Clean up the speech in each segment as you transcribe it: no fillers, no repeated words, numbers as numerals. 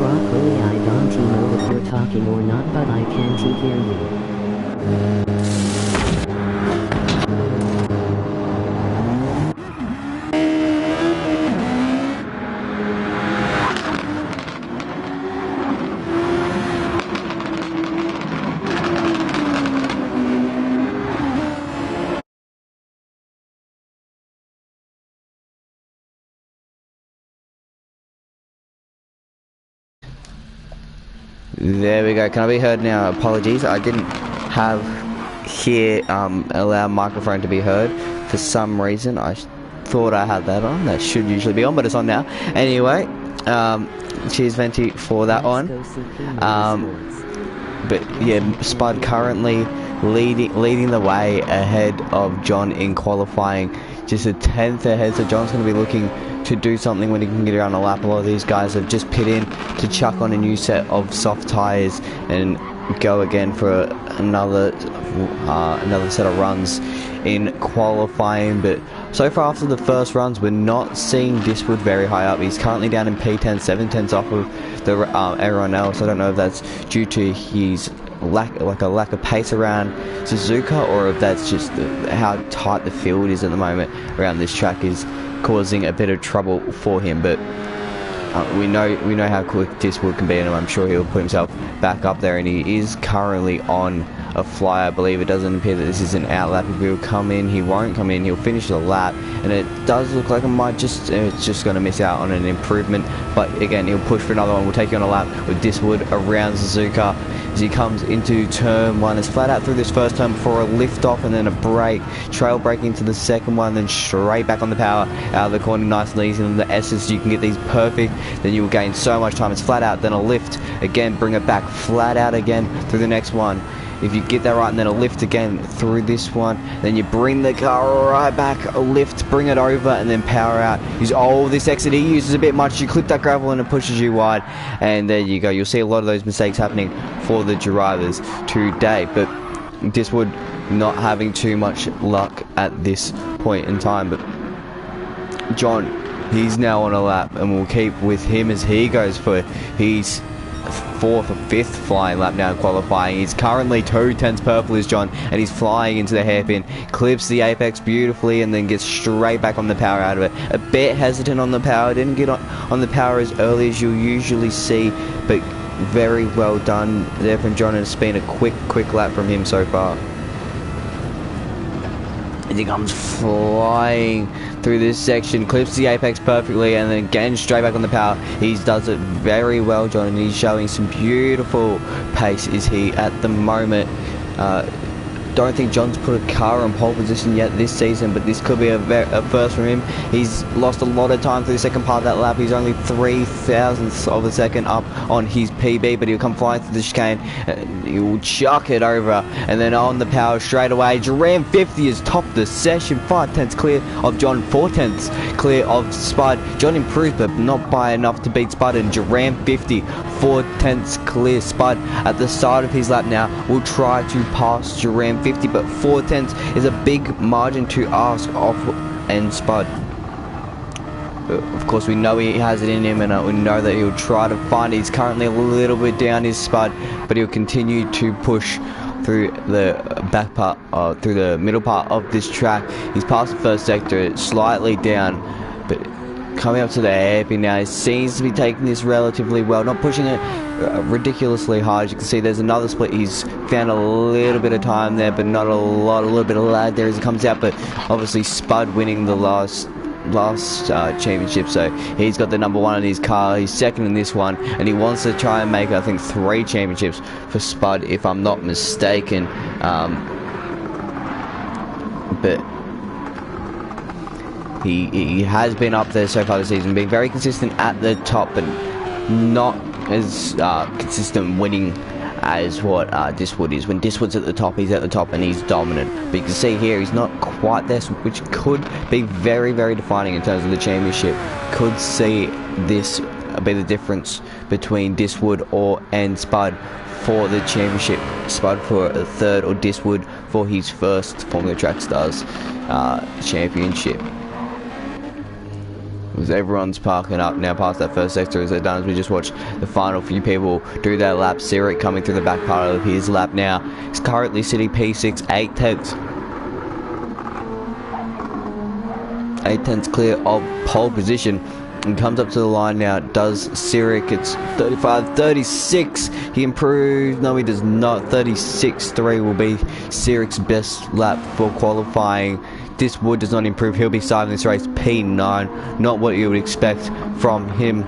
Broccoli, I don't know if you're talking or not, but I can't hear you. There we go. Can I be heard now? Apologies, I didn't have here allow microphone to be heard for some reason. I thought I had that on. That should usually be on, but it's on now. Anyway, cheers Venti for that one. But yeah, Spud currently leading the way ahead of John in qualifying, just a 10th ahead. So John's going to be looking to do something when he can get around a lap. A lot of these guys have just pit in to chuck on a new set of soft tyres and go again for another set of runs in qualifying. But so far after the first runs, we're not seeing Diswood very high up. He's currently down in P10, 7/10 off of the everyone else. I don't know if that's due to his lack of pace around Suzuka, or if that's just how tight the field is at the moment around this track is causing a bit of trouble for him. But we know how quick Diswood can be, and I'm sure he'll put himself back up there. And he is currently on a fly. I believe it doesn't appear that this is an out lap. If he'll come in, he won't come in. He'll finish the lap, and it does look like it's just going to miss out on an improvement. But again, he'll push for another one. We'll take you on a lap with Diswood around Suzuka as he comes into turn one. It's flat out through this first turn before a lift off and then a brake, trail brake into the second one, then straight back on the power out of the corner, nice and easy. And the S's, you can get these perfect, then you will gain so much time. It's flat out, then a lift again, bring it back flat out again through the next one. If you get that right, and then a lift again through this one, then you bring the car right back, a lift, bring it over, and then power out. This exit he uses a bit much. You clip that gravel and it pushes you wide, and there you go. You'll see a lot of those mistakes happening for the drivers today, but Diswood not having too much luck at this point in time. But John, he's now on a lap, and we'll keep with him as he goes for his 4th or 5th flying lap now in qualifying. He's currently 2/10 purple is John, and he's flying into the hairpin, clips the apex beautifully, and then gets straight back on the power out of it. A bit hesitant on the power, didn't get on the power as early as you'll usually see, but very well done there from John, and it's been a quick lap from him so far. And he comes flying through this section, clips the apex perfectly, and then again straight back on the power. He does it very well, John, and he's showing some beautiful pace is he at the moment. Don't think John's put a car on pole position yet this season, but this could be a first for him. He's lost a lot of time through the second part of that lap. He's only 0.03 of a second up on his PB, but he'll come flying through the chicane. He'll chuck it over, and then on the power straight away. Duran 50 has topped the session, 5/10 clear of John, 4/10 clear of Spud. John improved, but not by enough to beat Spud, and Duran 50, 4/10 clear. Spud at the start of his lap now will try to pass Duran 50, but 4/10 is a big margin to ask off and Spud. But of course, we know he has it in him, and we know that he'll try to find it. He's currently a little bit down his Spud, but he'll continue to push through the back part, through the middle part of this track. He's past the first sector, slightly down, but coming up to the hairpin now, he seems to be taking this relatively well, not pushing it ridiculously hard. As you can see, there's another split. He's found a little bit of time there, but not a lot, a little bit of lag there as he comes out. But obviously Spud winning the last championship, so he's got the number 1 in his car. He's second in this one, and he wants to try and make, I think, 3 championships for Spud, if I'm not mistaken. But he has been up there so far this season, being very consistent at the top, but not as consistent winning as what Diswood is. When Diswood's at the top, he's at the top and he's dominant. But you can see here, he's not quite there, which could be very, very defining in terms of the championship. Could see this be the difference between Diswood and Spud for the championship. Spud for a 3rd, or Diswood for his 1st Formula Track Stars championship. As everyone's parking up now past that first sector as they're done, as we just watched the final few people do their lap. Sirik coming through the back part of his lap now. He's currently sitting P6, 8 tenths. 8 tenths clear of pole position. And comes up to the line now. Does Sirik? It's 35, 36. He improves. No, he does not. 36.3 will be Sirik's best lap for qualifying. Diswood does not improve. He'll be starting this race P9. Not what you would expect from him.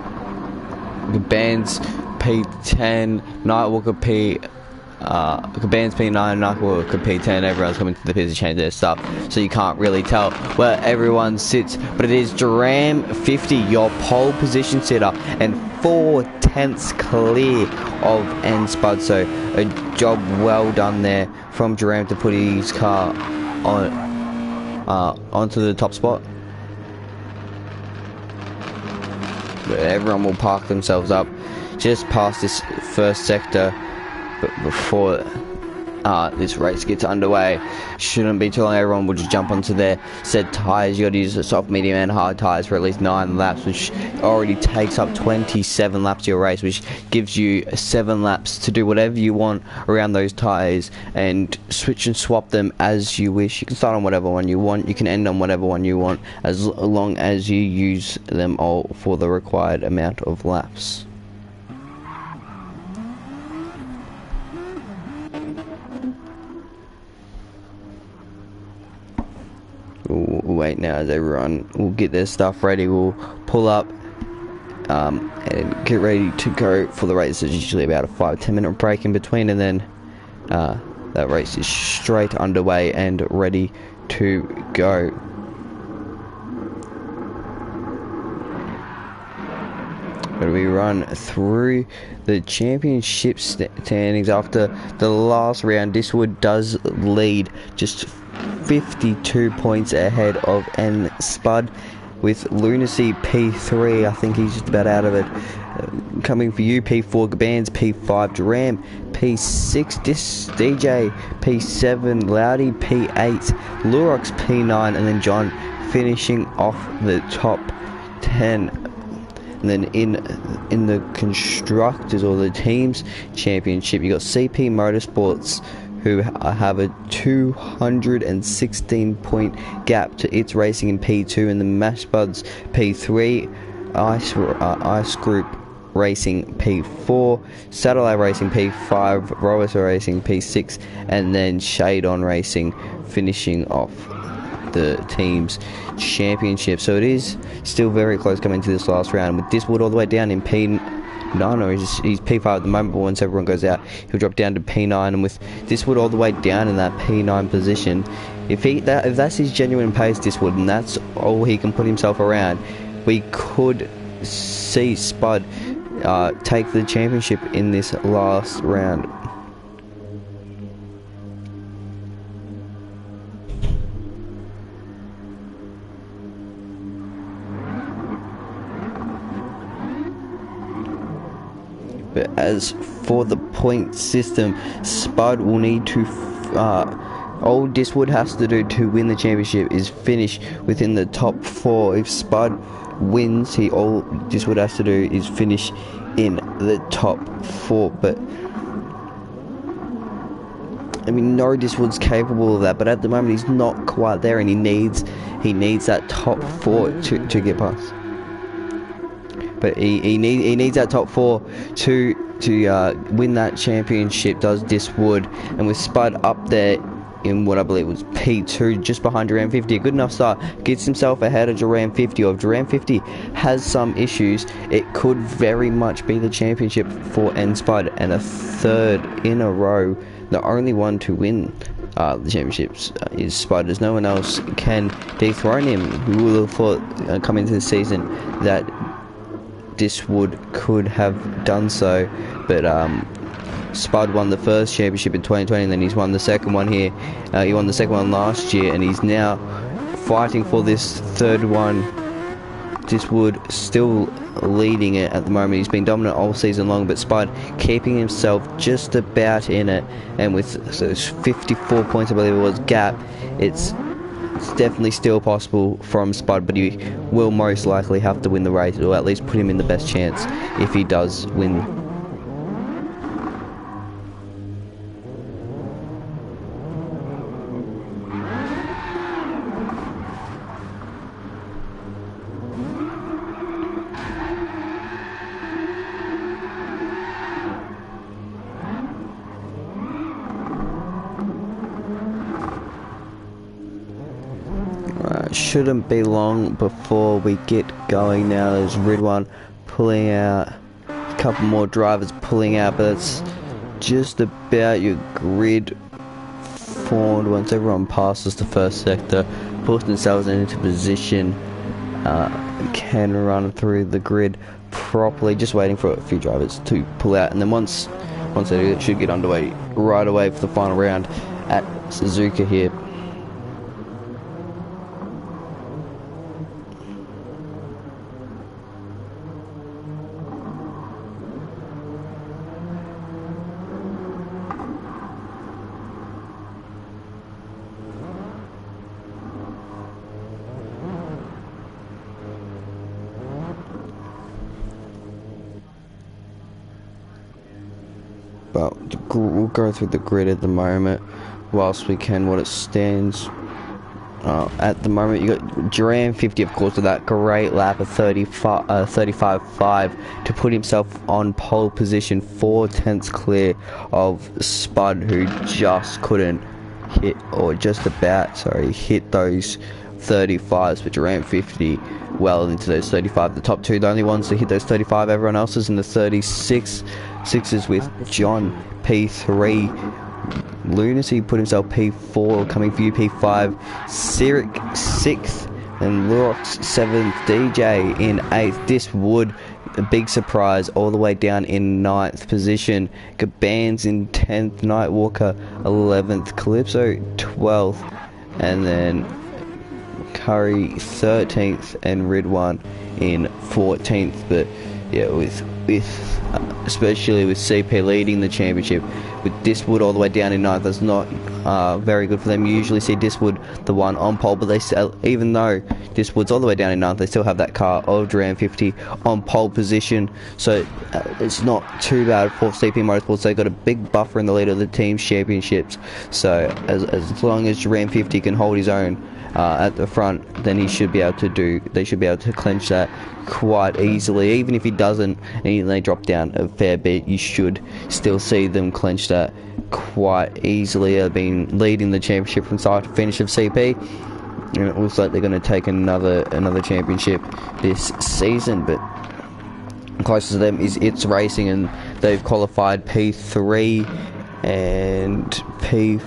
Caban's P10. Nightwalker Caban's P9, Nightwalker P10. Everyone's coming to the pits to change their stuff, so you can't really tell where everyone sits. But it is Duram 50, your pole position sitter, and 4 tenths clear of Spud. So a job well done there from Duram to put his car onto the top spot. But everyone will park themselves up just past this first sector, but before this race gets underway. Shouldn't be too long. Everyone will just jump onto their said tyres. You got to use the soft, medium and hard tyres for at least 9 laps, which already takes up 27 laps of your race, which gives you 7 laps to do whatever you want around those tyres and switch and swap them as you wish. You can start on whatever one you want, you can end on whatever one you want, as long as you use them all for the required amount of laps. We'll wait now as everyone will get their stuff ready. We'll pull up and get ready to go for the race. There's usually about a 5-10 minute break in between, and then that race is straight underway and ready to go. But we run through the championship standings after the last round. Diswood does lead, just 52 points ahead of Spud, with Lunacy P3. I think he's just about out of it. Coming for you, P4 Gabans, P5 Duram, P6 DJ, P7 Loudy, P8 Lurox, P9, and then John finishing off the top 10. And then in the constructors, or the teams championship, you got CP Motorsports, who have a 216 point gap to its racing in P2, and the Mash Buds P3, Ice Group Racing P4, Satellite Racing P5, Rovis Racing P6, and then Shade On Racing finishing off the team's championship. So it is still very close coming to this last round, with Diswood all the way down in P9, or he's P5 at the moment, but once everyone goes out, he'll drop down to P9, and with Diswood all the way down in that P9 position, if that's his genuine pace, Diswood, and that's all he can put himself around, we could see Spud take the championship in this last round. But as for the point system, Spud will need to all Diswood has to do to win the championship is finish within the top 4. If Spud wins, all Diswood has to do is finish in the top 4. But I mean, no, Diswood's capable of that, but at the moment he's not quite there, and he needs that top 4 to get past. But he needs that top 4 to win that championship, does Diswood. And with Spud up there in what I believe was P2, just behind Duran 50. A good enough start, gets himself ahead of Duran 50. Or if Duran 50 has some issues, it could very much be the championship for N-Spud, and a third in a row. The only one to win the championships is Spud, as no one else can dethrone him. We would have thought coming into the season that Diswood could have done so, but Spud won the first championship in 2020, and then he's won the second one here. He won the second one last year, and he's now fighting for this third one. Diswood still leading it at the moment. He's been dominant all season long, but Spud keeping himself just about in it, and with those 54 points, I believe it was, gap, it's definitely still possible from Spud, but he will most likely have to win the race, or at least put him in the best chance if he does win. Shouldn't be long before we get going now. There's Ridwan pulling out, a couple more drivers pulling out, but it's just about your grid formed once everyone passes the first sector, puts themselves into position, can run through the grid properly, just waiting for a few drivers to pull out, and then once they do, it should get underway right away for the final round at Suzuka here. But we'll go through the grid at the moment whilst we can, what it stands. At the moment, you got Duran 50, of course, with that great lap of 35.5 to put himself on pole position, 4 tenths clear of Spud, who just couldn't hit, or just about, sorry, hit those 35s, but Duran 50 well into those 35. The top two, the only ones to hit those 35, everyone else is in the 36. Sixes with John P3. Lunacy put himself P4, coming for you P5. Sirik 6th, and Lurox 7th. DJ in 8th. Diswood, a big surprise, all the way down in 9th position. Gabans in 10th. Nightwalker 11th. Calypso 12th. And then Curry 13th, and Ridwan in 14th. But yeah, with especially with CP leading the championship, with Diswood all the way down in 9th, that's not very good for them. You usually see Diswood the one on pole, but they still, even though Diswood's all the way down in 9th, they still have that car of Duran 50 on pole position, so it's not too bad for CP Motorsports. They've got a big buffer in the lead of the team's championships, so as long as Duran 50 can hold his own at the front, then they should be able to clinch that quite easily. Even if he doesn't and they drop down a fair bit, you should still see them clinch that quite easily. They've been leading the championship from start to finish of CP, and it looks like they're going to take another championship this season. But closest to them is It's Racing, and they've qualified P3 and P5.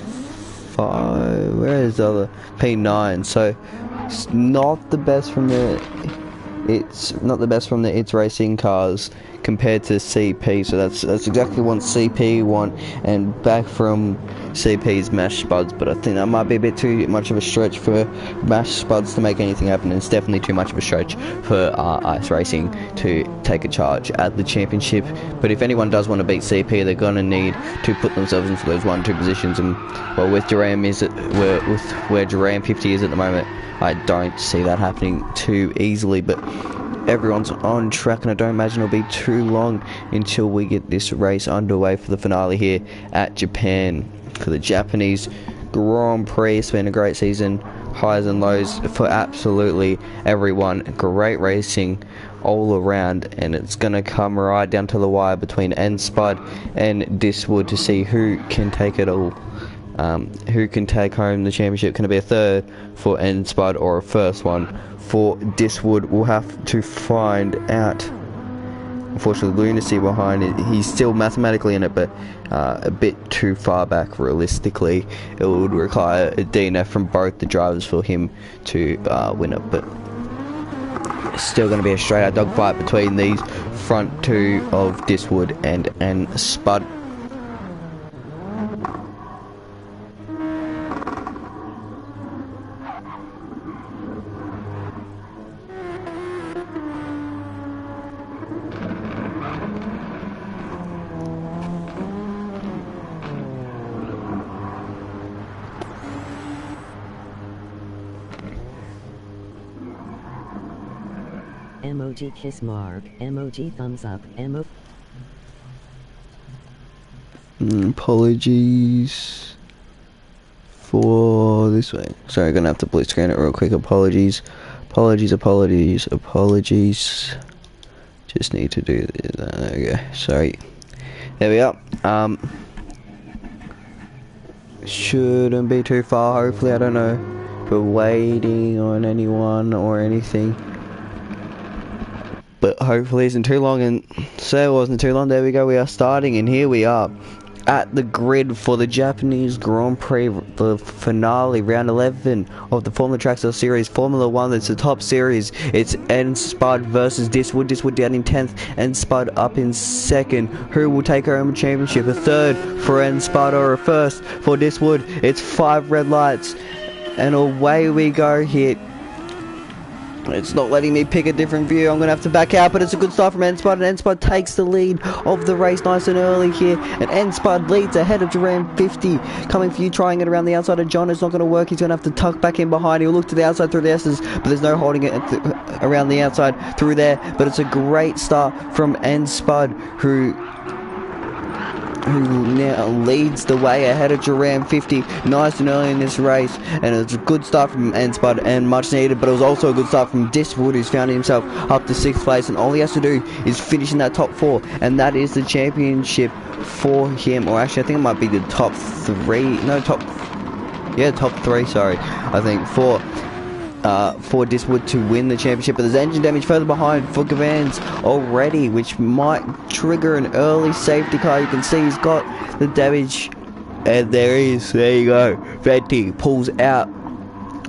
Where is the other? P9. So it's not the best from the It's Racing cars compared to CP. So that's exactly what CP want, and back from CP's Mash Spuds. But I think that might be a bit too much of a stretch for Mash Spuds to make anything happen, and it's definitely too much of a stretch for Ice Racing to take a charge at the championship. But if anyone does want to beat CP, they're going to need to put themselves into those 1-2 positions, and well, with Duran where Duran 50 is at the moment, I don't see that happening too easily. But everyone's on track, and I don't imagine it'll be too long until we get this race underway for the finale here at Japan for the Japanese Grand Prix. It's been a great season, highs and lows for absolutely everyone. Great racing all around, and it's going to come right down to the wire between N-Spud and Diswood to see who can take it all. who can take home the championship. Can it be a third for N Spud or a first one for Diswood? We'll have to find out. Unfortunately, Lunacy behind it. He's still mathematically in it, but a bit too far back realistically. It would require a DNF from both the drivers for him to win it, but it's still going to be a straight out dogfight between these front two of Diswood and Spud. Emoji kiss mark, emoji thumbs up, Apologies for this way. Sorry, gonna have to blue screen it real quick. Apologies. Just need to do this. There we go. Sorry. There we are. Shouldn't be too far, hopefully. I don't know. We're waiting on anyone or anything. But hopefully it isn't too long, and say it wasn't too long. There we go, we are starting, and here we are at the grid for the Japanese Grand Prix, the finale, round 11 of the Formula Track Stars Series, Formula 1. It's the top series. It's N Spud versus Diswood. Diswood down in 10th, and Spud up in 2nd. Who will take home a championship? A third for N Spud or a first for Diswood? It's 5 red lights, and away we go here. It's not letting me pick a different view. I'm going to have to back out, but it's a good start from N Spud, and N Spud takes the lead of the race nice and early here, and N Spud leads ahead of Duran 50. Coming for you, trying it around the outside of John. It's not going to work. He's going to have to tuck back in behind. He'll look to the outside through the S's, but there's no holding it around the outside through there. But it's a great start from N Spud, who now leads the way ahead of Duran 50 nice and early in this race, and it's a good start from N Spud and much needed, but it was also a good start from Diswood, who's found himself up to 6th place, and all he has to do is finish in that top 4, and that is the championship for him. Or actually I think it might be the top 3, top 3, sorry, I think for Diswood to win the championship. But there's engine damage further behind for Gavans already, which might trigger an early safety car. You can see he's got the damage, and there you go, Venti pulls out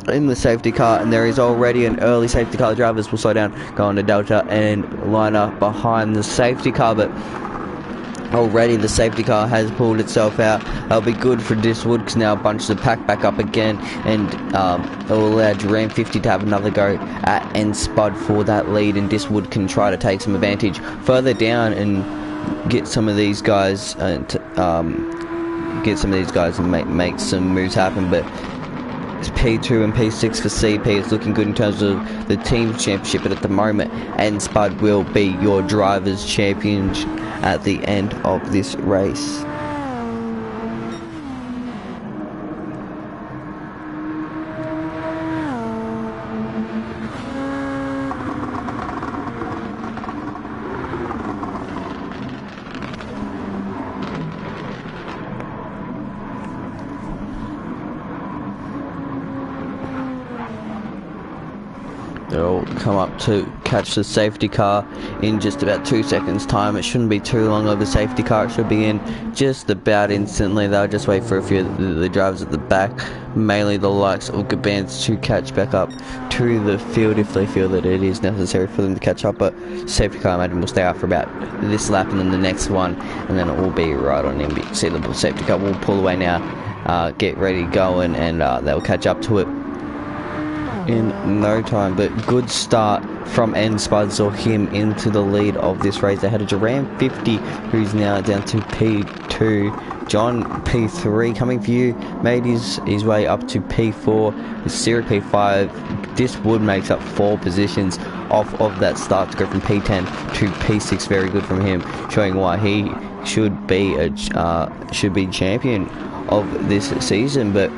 in the safety car, and there is already an early safety car. The drivers will slow down, go on to Delta and line up behind the safety car, but already the safety car has pulled itself out. That'll be good for Diswood, because now bunches the pack back up again, and it will allow Duran 50 to have another go at N Spud for that lead, and Diswood can try to take some advantage further down and get some of these guys and make some moves happen. But it's P2 and P6 for CP. It's looking good in terms of the team championship, but at the moment N Spud will be your drivers champion at the end of this race. They'll come up to catch the safety car in just about 2 seconds time. It shouldn't be too long of a safety car. It should be in just about instantly. They'll just wait for a few of the drivers at the back, mainly the likes of Gabans, to catch back up to the field if they feel that it is necessary for them to catch up. But safety car, I imagine, will stay out for about this lap and then the next one, and then it will be right on him. See, the safety car will pull away now, get ready going, and they'll catch up to it in no time. But good start from N Spud, saw him into the lead of this race ahead of Duran 50, who's now down to P2. John P3 coming for you, made his way up to P4, Siri P5. Diswood makes up 4 positions off of that start to go from P10 to P6. Very good from him, showing why he should be champion of this season. But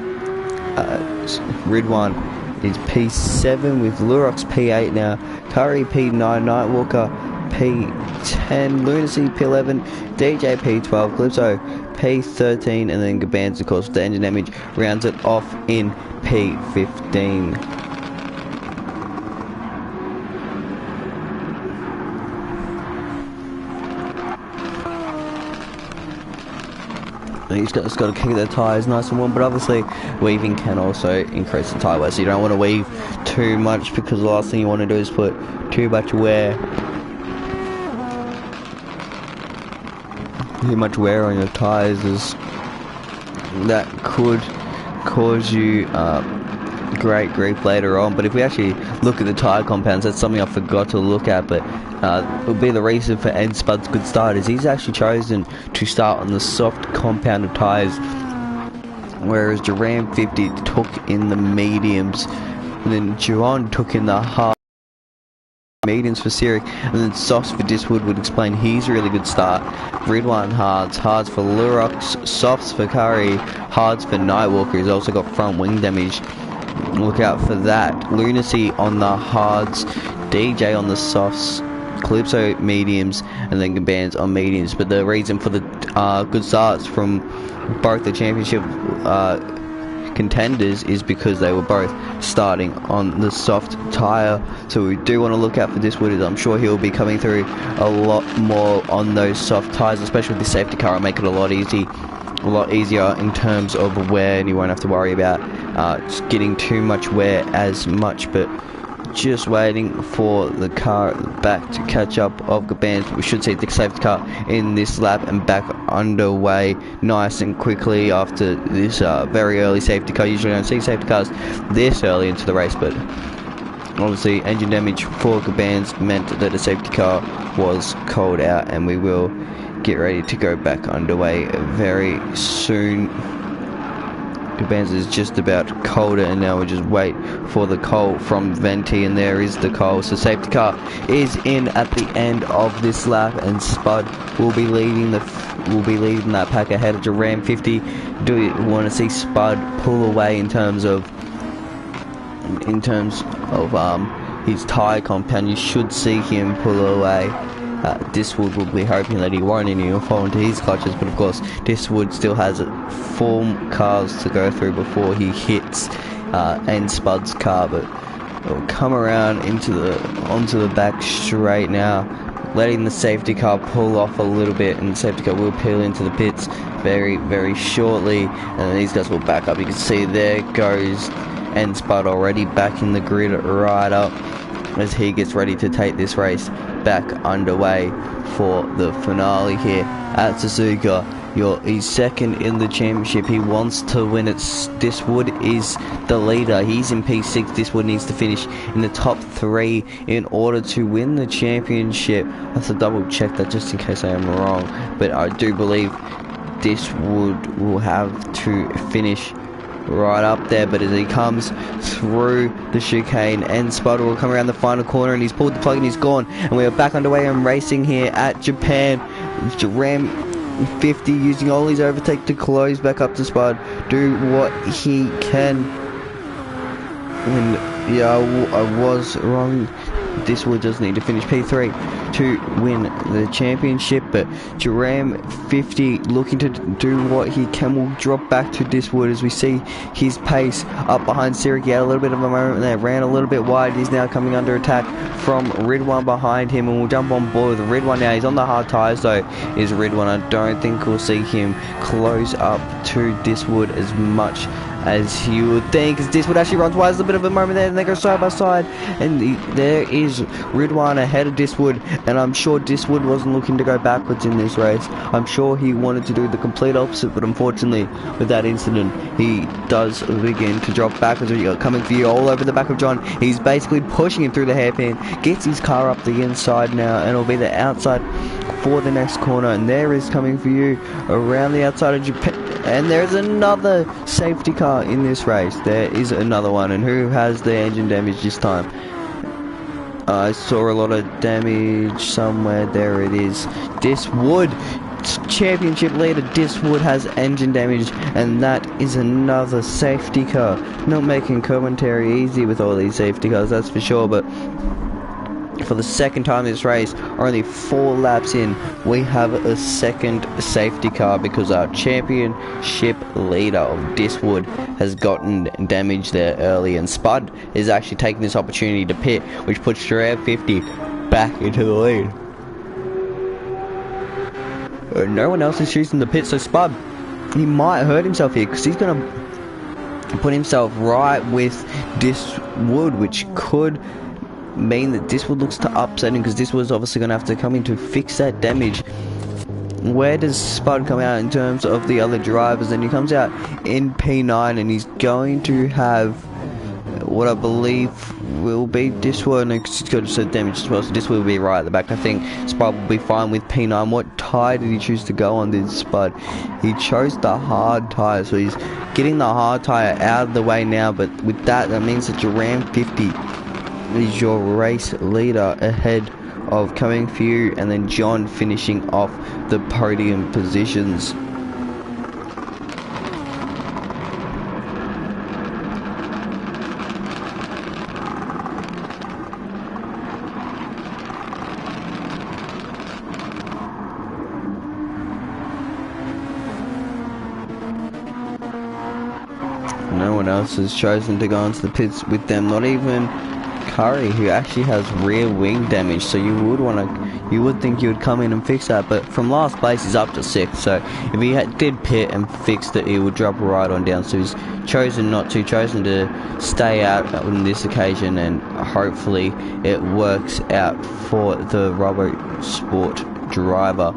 Ridwan is P7 with Lurox P8 now, Curry P9, Nightwalker P10, Lunacy P11, DJ P12, Calypso P13, and then Gaban's, of course, with the engine damage, rounds it off in P15. He's just got to keep their tyres nice and warm, but obviously weaving can also increase the tyre wear, so you don't want to weave too much, because the last thing you want to do is put too much wear on your tyres, as that could cause you great grief later on. But if we actually look at the tyre compounds, that's something I forgot to look at, but it would be the reason for Ed Spud's good start is he's actually chosen to start on the soft compounded tyres, whereas Duran 50 took in the mediums, and then Juan took in the hard mediums for Sirik, and then softs for Diswood would explain his really good start. Ridwan hards for Lurox, softs for Curry, hards for Nightwalker, who's also got front wing damage. Look out for that. Lunacy on the hards, DJ on the softs, Calypso mediums, and then Gaban's on mediums. But the reason for the good starts from both the championship contenders is because they were both starting on the soft tyre. So we do want to look out for Diswood, as I'm sure he'll be coming through a lot more on those soft tyres, especially with the safety car. It'll make it a lot easier in terms of wear, and you won't have to worry about just getting too much wear as much. But just waiting for the car at the back to catch up of Gaban's. We should see the safety car in this lap and back underway nice and quickly after this very early safety car. Usually don't see safety cars this early into the race, but obviously engine damage for Gaban's meant that a safety car was called out, and we will get ready to go back underway very soon. Gaban's is just about colder, and now we just wait for the coal from Venti, and there is the coal. So safety car is in at the end of this lap, and Spud will be leading that pack ahead of Ram 50. Do you want to see Spud pull away in terms of his tyre compound? You should see him pull away. Diswood will be hoping that he won't fall into his clutches, but of course Diswood still has 4 cars to go through before he hits and Spud's car, but it'll come around onto the back straight now, letting the safety car pull off a little bit, and the safety car will peel into the pits very, very shortly, and then these guys will back up. You can see there goes and Spud already back in the grid right up as he gets ready to take this race back underway for the finale here at Suzuka. He's second in the championship. He wants to win it. Diswood is the leader. He's in P6. Diswood needs to finish in the top 3 in order to win the championship. I have to double check that just in case I am wrong, but I do believe Diswood will have to finish right up there. But as he comes through the chicane, and Spud will come around the final corner, and he's pulled the plug and he's gone, and we are back underway and racing here at Japan. Ram 50 using all his overtake to close back up to Spud, do what he can. And yeah, I was wrong. Diswood does need to finish P3 to win the championship, but Ram 50 looking to do what he can. Will drop back to Diswood as we see his pace up behind Sirik. He had a little bit of a moment there, ran a little bit wide. He's now coming under attack from Ridwan behind him, and we'll jump on board with Ridwan now. He's on the hard tyres though, is Ridwan. I don't think we'll see him close up to Diswood as much as you would think, as Diswood actually runs wide. There's a bit of a moment there, and they go side by side, and there is Ridwan ahead of Diswood, and I'm sure Diswood wasn't looking to go backwards in this race. I'm sure he wanted to do the complete opposite, but unfortunately with that incident he does begin to drop backwards. Coming for you all over the back of John. He's basically pushing him through the hairpin, gets his car up the inside now, and it'll be the outside for the next corner, and there is coming for you around the outside of Japan. And there's another safety car in this race. There is another one, and who has the engine damage this time? I saw a lot of damage somewhere. There it is. Diswood, championship leader. Diswood has engine damage, and that is another safety car. Not making commentary easy with all these safety cars, that's for sure, but for the second time this race, only 4 laps in, we have a second safety car because our championship leader of Diswood has gotten damaged there early, and Spud is actually taking this opportunity to pit, which puts Gerard 50 back into the lead. No one else is choosing the pit, so Spud, he might hurt himself here because he's going to put himself right with Diswood, which could mean that Diswood looks to upset him because Diswood's obviously going to have to come in to fix that damage. Where does Spud come out in terms of the other drivers? And he comes out in P9 and he's going to have what I believe will be Diswood, and he's got some damage as well, so Diswood will be right at the back. I think Spud will be fine with P9. What tyre did he choose to go on this Spud? He chose the hard tyre, so he's getting the hard tyre out of the way now, but with that means that your Ram 50 is your race leader ahead of Coming For You, and then John finishing off the podium positions. No one else has chosen to go into the pits with them, not even Curry, who actually has rear wing damage, so you would think he would come in and fix that, but from last place he's up to 6th, so if he did pit and fixed it, he would drop right on down. So he's chosen to stay out on this occasion, and hopefully it works out for the Robo Sport driver.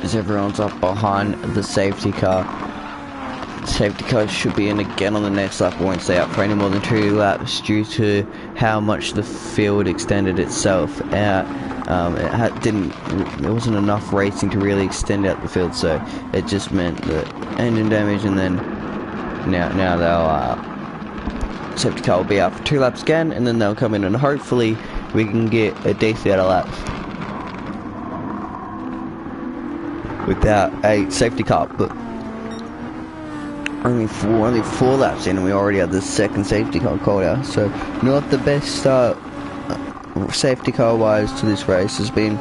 As everyone's up behind the safety car. Safety car should be in again on the next lap. Won't stay out for any more than 2 laps due to how much the field extended itself out. There wasn't enough racing to really extend out the field, so it just meant that engine damage, and then now they'll safety car will be out for 2 laps again, and then they'll come in and hopefully we can get a decent amount of laps without a safety car. But only four laps in and we already have the second safety car called out, so not the best start safety car wise to this race. Has been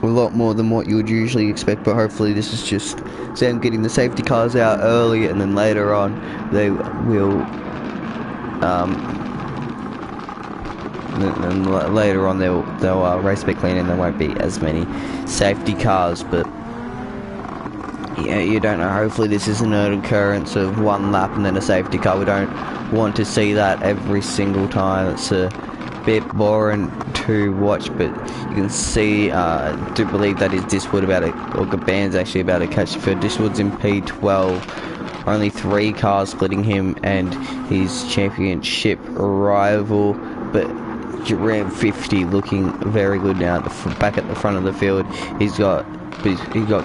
a lot more than what you would usually expect, but hopefully this is just them getting the safety cars out early, and then later on they will and later on they'll race a bit clean and there won't be as many safety cars. But yeah, you don't know. Hopefully this isn't an occurrence of 1 lap and then a safety car. We don't want to see that every single time. It's a bit boring to watch, but you can see, I do believe that is Diswood or Gaban's actually about to catch the field. Diswood's in P12. Only 3 cars splitting him and his championship rival, but Ram 50 looking very good now back at the front of the field. He's got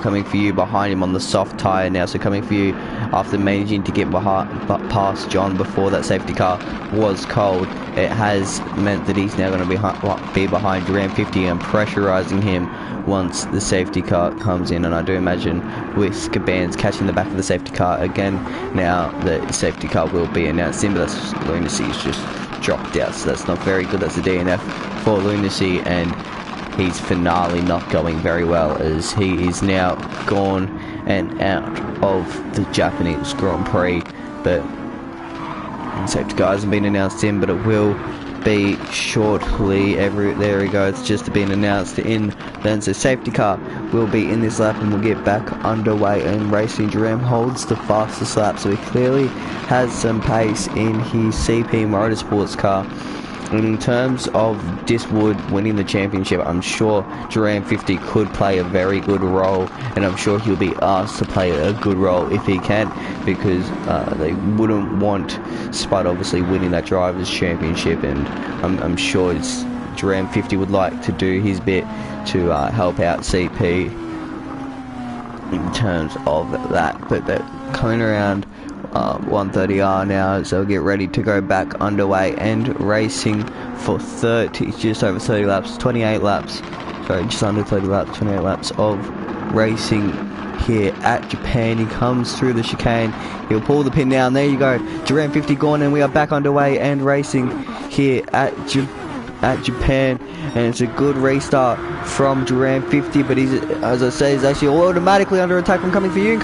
Coming For You behind him on the soft tyre now, so Coming For You, after managing to get past John before that safety car was cold, it has meant that he's now going to be behind Ram 50 and pressurising him once the safety car comes in. And I do imagine with Gaban's catching the back of the safety car again, now the safety car will be announced in, but that's Lunacy is just dropped out, so that's not very good. That's a DNF for Lunacy, and his finale not going very well, as he is now gone and out of the Japanese Grand Prix. But safety car hasn't been announced in, but it will be shortly. There we go, it's just been announced in then, so safety car will be in this lap and we'll get back underway. And Racing Jerome holds the fastest lap, so he clearly has some pace in his CP Motorsports car. And in terms of Diswood winning the championship, I'm sure Duran 50 could play a very good role, and I'm sure he'll be asked to play a good role if he can, because they wouldn't want Spud obviously winning that Drivers' Championship, and I'm sure Duran 50 would like to do his bit to help out CP in terms of that. But they're coming around 130R now, so get ready to go back underway and racing for just over 30 laps, 28 laps, sorry, just under 30 laps, 28 laps of racing here at Japan. He comes through the chicane. He'll pull the pin down. There you go. Duran 50 gone, and we are back underway and racing here at Japan, and it's a good restart from Duran 50, but he's, as I say, he's actually automatically under attack from coming for you,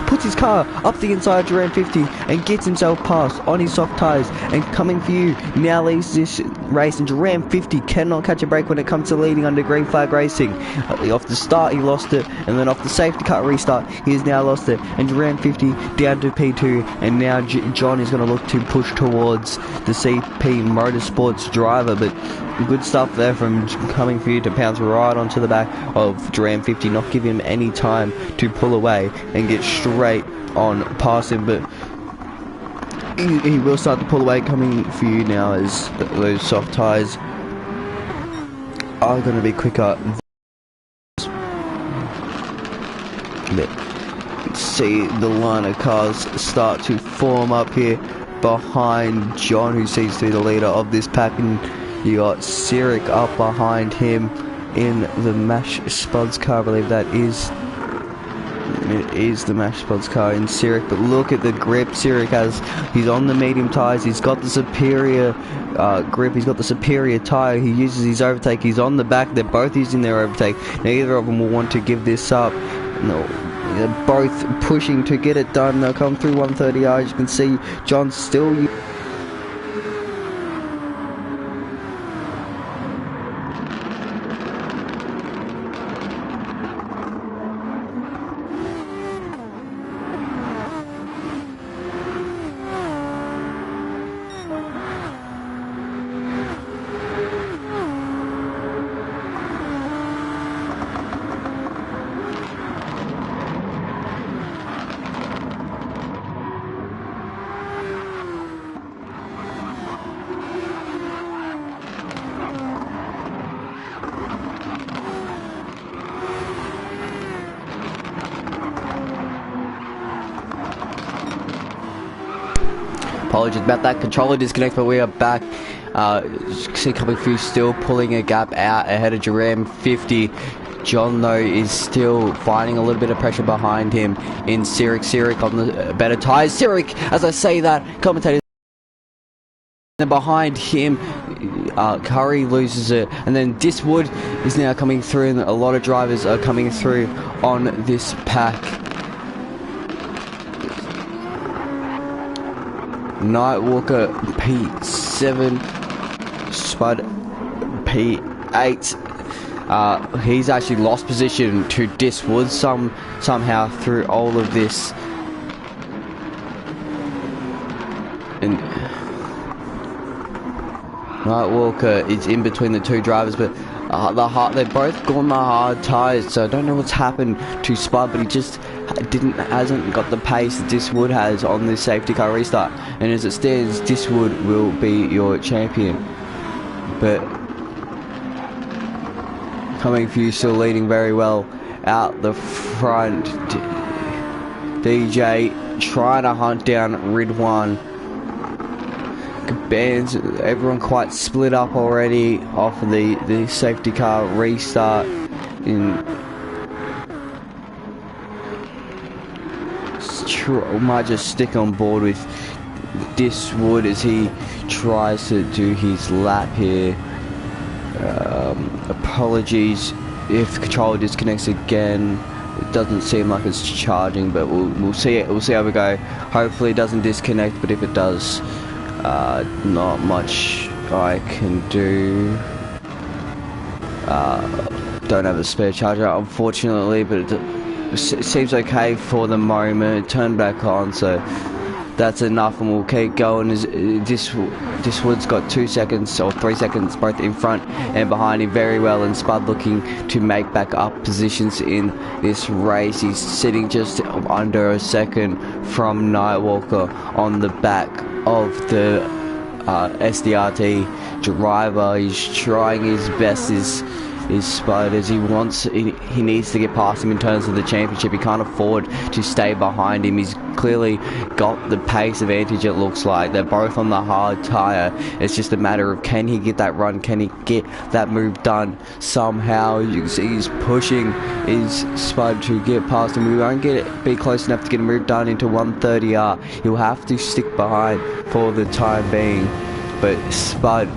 puts his car up the inside of Duran 50 and gets himself past on his soft tyres, and coming for you now leads this race, and Duran 50 cannot catch a break when it comes to leading under green flag racing. Off the start he lost it, and then off the safety car restart he has now lost it, and Duran 50 down to P2, and now John is going to look to push towards the CP Motorsports driver, but good stuff there from coming for you to pounce right onto the back of Duran 50, not giving him any time to pull away and get straight on past him, but he will start to pull away coming for you now as those soft tyres are going to be quicker. Let's see the line of cars start to form up here behind John, who seems to be the leader of this pack, and you got Sirik up behind him in the Mash Spuds car. I believe that is the Mash Spuds car in Sirik, but look at the grip Sirik has. He's on the medium tyres, he's got the superior grip, he's got the superior tyre, he uses his overtake, he's on the back, they're both using their overtake. Neither of them will want to give this up. No, they're both pushing to get it done. They'll come through 130R. As you can see, John's still apologies about that controller disconnect, but we are back. See coming through, still pulling a gap out ahead of Duran 50. John though is still finding a little bit of pressure behind him in Sirik on the better tyres. Sirik, as I say that, commentators, and behind him Curry loses it, and then Diswood is now coming through, and a lot of drivers are coming through on this pack. Nightwalker P7, Spud P8. He's actually lost position to Diswood somehow through all of this, and Nightwalker is in between the two drivers, but they've both gone the hard tyres, so I don't know what's happened to Spud, but he just hasn't got the pace that Diswood has on this safety car restart, and as it stands, Diswood will be your champion. But coming for you, still leading very well out the front. DJ trying to hunt down Ridwan. Bands, everyone quite split up already off of the safety car restart. Might just stick on board with Diswood as he tries to do his lap here. Apologies if the controller disconnects again. It doesn't seem like it's charging, but we'll see it. We'll see how we go. Hopefully it doesn't disconnect, but if it does, not much I can do. Don't have a spare charger, unfortunately, but it seems okay for the moment. Turn back on, so that's enough, and we'll keep going. Diswood's got 2 seconds or 3 seconds both in front and behind him very well, and Spud looking to make back up positions in this race. He's sitting just under a second from Nightwalker on the back of the SDRT driver. He's trying his best. is Spud, as he needs to get past him in terms of the championship. He can't afford to stay behind him. He's clearly got the pace advantage, it looks like. They're both on the hard tyre. It's just a matter of, can he get that run, can he get that move done somehow. You can see he's pushing is Spud to get past him. We won't be close enough to get a move done into 130R. He'll have to stick behind for the time being. But Spud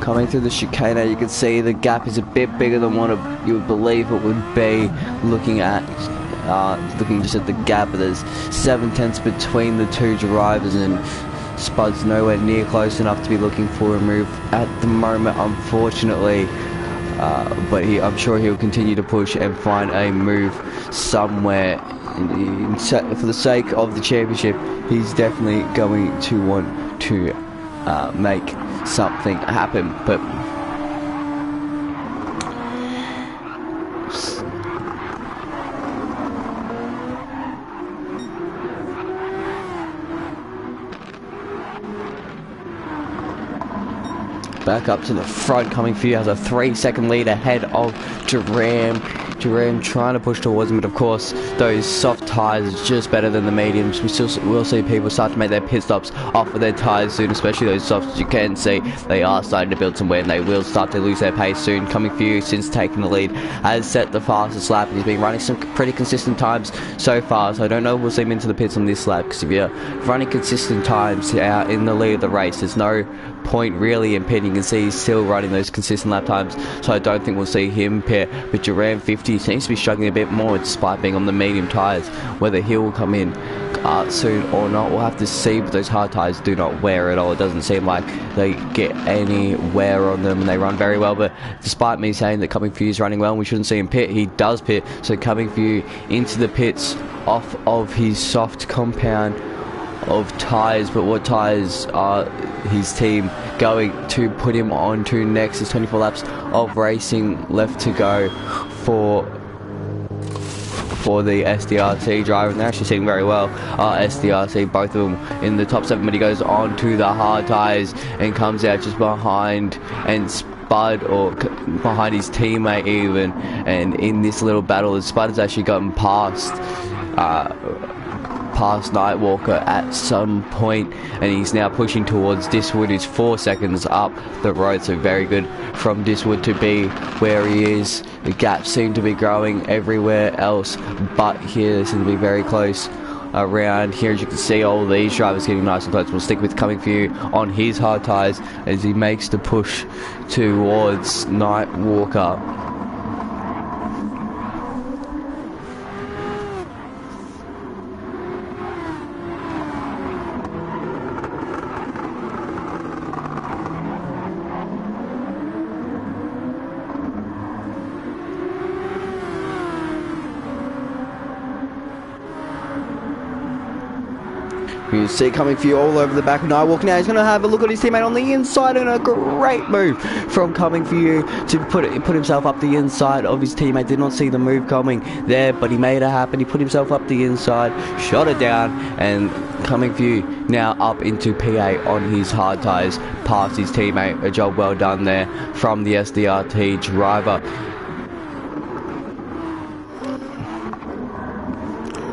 coming through the chicane, you can see the gap is a bit bigger than what you would believe it would be. Looking just at the gap, there's 7/10 between the two drivers, and Spud's nowhere near close enough to be looking for a move at the moment, unfortunately. But I'm sure he'll continue to push and find a move somewhere. For the sake of the championship, he's definitely going to want to make something happen. But back up to the front, coming for you, has a 3-second lead ahead of Duran. Duran trying to push towards him, but of course those soft tyres is just better than the mediums. We still will see people start to make their pit stops off of their tyres soon, especially those softs. As you can see, they are starting to build some wear, and they will start to lose their pace soon. Coming for you, since taking the lead, has set the fastest lap, and he's been running some pretty consistent times so far, so I don't know if we'll see him into the pits on this lap, because if you're running consistent times out in the lead of the race, there's no point really in pitting. You can see he's still running those consistent lap times, so I don't think we'll see him pit. But Duran 50 seems to be struggling a bit more despite being on the medium tyres. Whether he will come in soon or not, we'll have to see, but those hard tyres do not wear at all. It doesn't seem like they get any wear on them, and they run very well. But despite me saying that Coming For You is running well and we shouldn't see him pit, he does pit. So Coming For You into the pits off of his soft compound of tyres. But what tyres are his team going to put him on to next? There's 24 laps of racing left to go for the SDRC driver, and they're actually sitting very well. SDRC, both of them in the top 7, but he goes on to the hard tyres and comes out just behind and Spud, or behind his teammate even. And in this little battle, Spud has actually gotten past Nightwalker at some point, and he's now pushing towards Diswood, who's 4 seconds up the road. So very good from Diswood to be where he is. The gaps seem to be growing everywhere else, but here they seem to be very close around here. As you can see, all these drivers getting nice and close. We'll stick with Coming For You on his hard tyres as he makes the push towards Nightwalker. You see Coming For You all over the back of Nightwalk. Now he's going to have a look at his teammate on the inside, and a great move from Coming For You to put himself up the inside of his teammate. Did not see the move coming there, but he made it happen. He put himself up the inside, shot it down, and Coming For You now up into P8 on his hard tyres, past his teammate. A job well done there from the SDRT driver.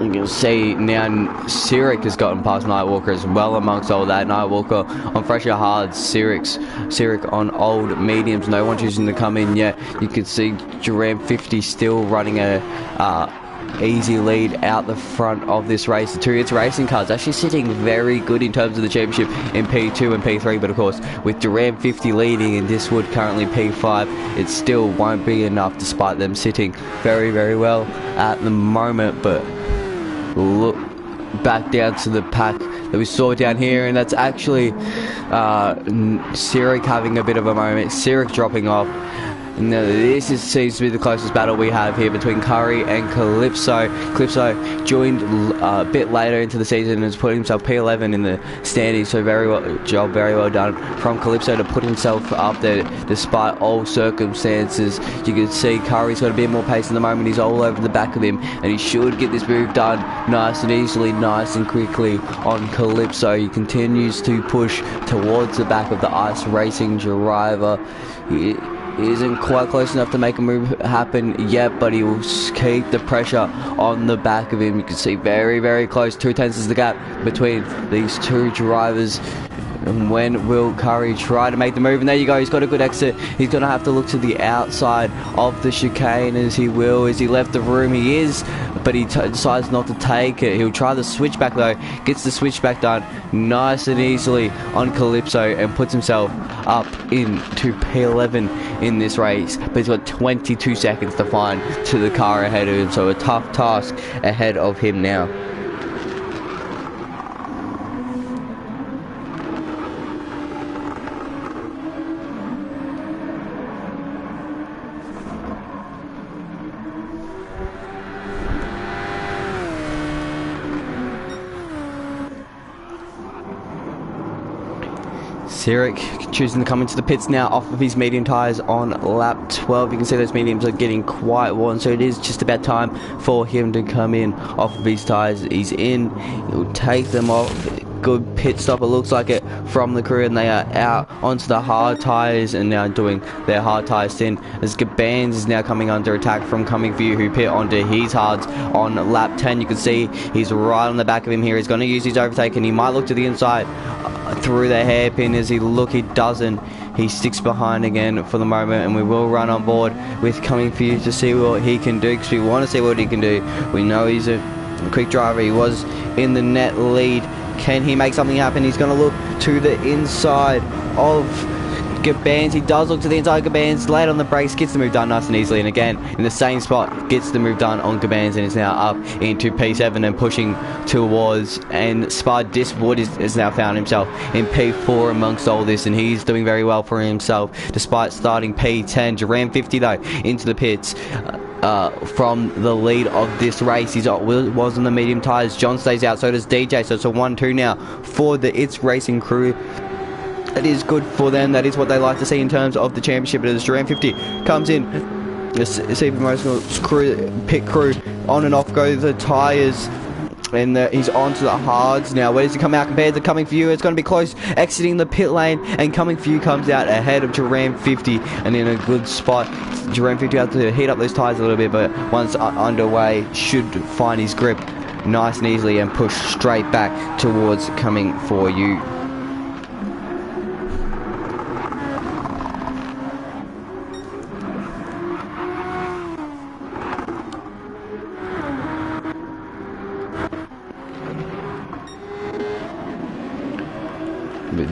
You can see now Sirik has gotten past Nightwalker as well amongst all that. Nightwalker on fresher hards, Sirik on old mediums. No one choosing to come in yet. You can see Duran 50 still running a easy lead out the front of this race. The two It's Racing cars actually sitting very good in terms of the championship in P2 and P3, but of course with Duran 50 leading and Diswood currently P5, it still won't be enough despite them sitting very, very well at the moment. But look back down to the pack that we saw down here, and that's actually Sirik having a bit of a moment. Sirik dropping off. Now this seems to be the closest battle we have here between Curry and Calypso. Calypso joined a bit later into the season and has put himself P11 in the standings, so very well done from Calypso to put himself up there despite all circumstances. You can see Curry's got a bit more pace at the moment. He's all over the back of him, and he should get this move done nice and easily, nice and quickly on Calypso. He continues to push towards the back of the Ice Racing driver. He isn't quite close enough to make a move happen yet, but he will keep the pressure on the back of him. You can see very, very close. 2/10 is the gap between these two drivers. And when will Curry try to make the move? And there you go, he's got a good exit. He's going to have to look to the outside of the chicane as he will. As he left the room, he is, but he decides not to take it. He'll try the switchback though. Gets the switchback done nice and easily on Calypso and puts himself up into P11 in this race. But he's got 22 seconds to find to the car ahead of him. So a tough task ahead of him now. Sirik choosing to come into the pits now off of his medium tyres on lap 12. You can see those mediums are getting quite worn, so it is just about time for him to come in off of his tyres. He's in, he'll take them off. Good pit stop, it looks like it, from the crew, and they are out onto the hard tyres and now doing their hard tyre stint as Gabans is now coming under attack from Coming For You, who pit onto his hards on lap 10. You can see he's right on the back of him here. He's going to use his overtake and he might look to the inside through the hairpin. As he doesn't. He sticks behind again for the moment, and we will run on board with Coming For You to see what he can do, because we want to see what he can do. We know he's a quick driver. He was in the net lead. Can he make something happen? He's going to look to the inside of Gabans. He does look to the inside of Gabans, late on the brakes, gets the move done nice and easily, and again in the same spot gets the move done on Gabans, and is now up into P7 and pushing towards, and Spud Diswood has now found himself in P4 amongst all this, and he's doing very well for himself despite starting P10. Duran 50 though into the pits from the lead of this race. He was on the medium tyres. John stays out, so does DJ, so it's a 1-2 now for the It's Racing crew. That is good for them. That is what they like to see in terms of the championship. As Duran 50 comes in, the CV Motorsports crew, pit crew, on and off go the tyres. And he's onto the hards now. Where does he come out compared to Coming For You? It's going to be close, exiting the pit lane, and Coming For You comes out ahead of Duran 50 and in a good spot. Duran 50 has to heat up those tyres a little bit, but once underway should find his grip nice and easily and push straight back towards Coming For You.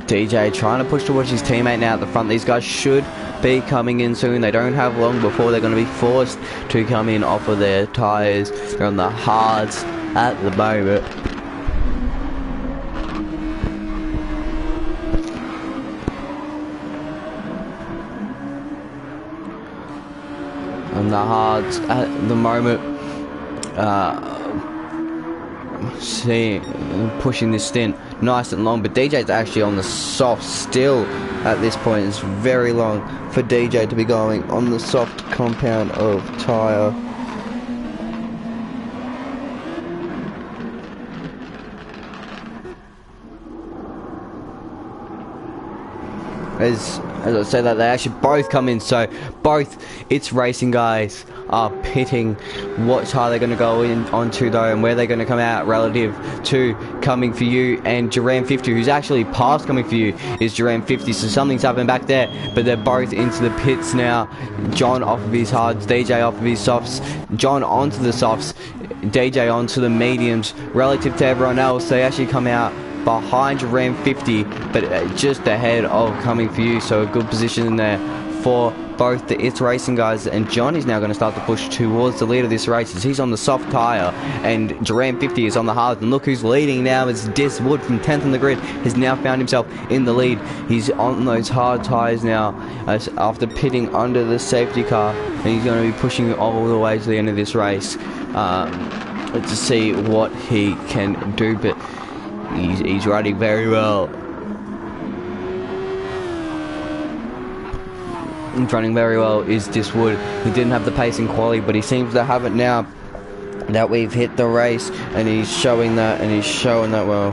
DJ trying to push towards his teammate now at the front. These guys should be coming in soon. They don't have long before they're going to be forced to come in off of their tyres. They're on the hards at the moment. On the hards at the moment. Pushing this stint nice and long, but DJ's actually on the soft still at this point. It's very long for DJ to be going on the soft compound of tyre. As I said, that they actually both come in, so both It's Racing guys are pitting what tyre they're going to go in onto though, and where they're going to come out relative to Coming For You. And Duran 50, who's actually past Coming For You, is Duran 50, so something's happened back there, but they're both into the pits now. John off of his hards, DJ off of his softs, John onto the softs, DJ onto the mediums. Relative to everyone else, they actually come out behind Duran 50, but just ahead of Coming For You, so a good position in there for both the It's Racing guys. And John is now going to start to push towards the lead of this race as he's on the soft tyre and Duran 50 is on the hard. And look who's leading now. It's Dis Wood from 10th on the grid, has now found himself in the lead. He's on those hard tyres now after pitting under the safety car, and he's going to be pushing all the way to the end of this race to see what he can do. But he's riding very well. Running very well is Diswood. He didn't have the pace in quali, but he seems to have it now that we've hit the race, and he's showing that, and he's showing that well.